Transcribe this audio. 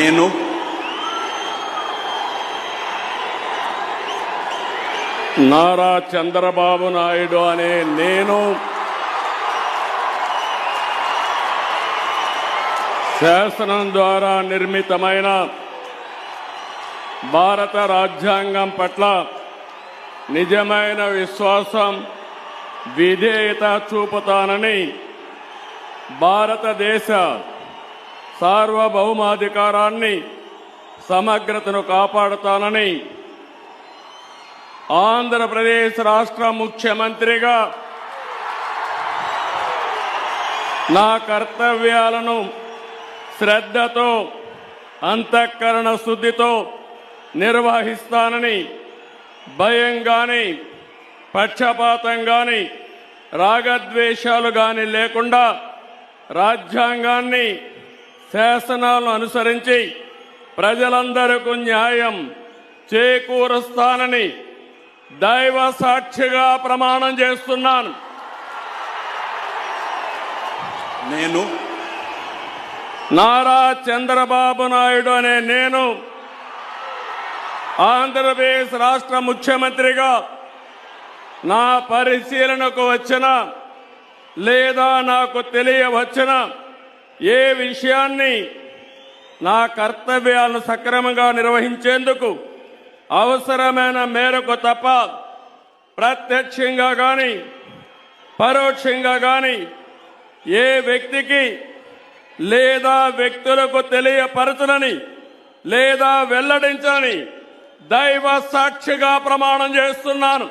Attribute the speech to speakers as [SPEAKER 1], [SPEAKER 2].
[SPEAKER 1] నేను
[SPEAKER 2] నారా చంద్రబాబు నాయుడు అనే నేను శాసనం ద్వారా నిర్మితమైన భారత రాజ్యాంగం పట్ల నిజమైన విశ్వాసం విధేయత చూపుతానని భారతదేశ సార్వభౌమాధికారాన్ని సమగ్రతను కాపాడుతానని ఆంధ్రప్రదేశ్ రాష్ట్ర ముఖ్యమంత్రిగా నా కర్తవ్యాలను శ్రద్ధతో అంతఃకరణ శుద్ధితో నిర్వహిస్తానని భయం గాని పక్షపాతం గాని రాగద్వేషాలు గాని లేకుండా రాజ్యాంగాన్ని శాసనాలను అనుసరించి ప్రజలందరికీ న్యాయం చేకూరుస్తానని దైవ సాక్షిగా ప్రమాణం చేస్తున్నాను.
[SPEAKER 1] నేను
[SPEAKER 2] నారా చంద్రబాబు నాయుడు అనే నేను ఆంధ్రప్రదేశ్ రాష్ట్ర ముఖ్యమంత్రిగా నా పరిశీలనకు వచ్చిన లేదా నాకు తెలియవచ్చిన ఏ విషయాన్ని నా కర్తవ్యాలను సక్రమంగా నిర్వహించేందుకు అవసరమైన మేరకు తప్ప ప్రత్యక్షంగా గాని పరోక్షంగా గాని ఏ వ్యక్తికి లేదా వ్యక్తులకు తెలియపరచనని లేదా వెల్లడించని దైవ సాక్షిగా ప్రమాణం చేస్తున్నాను.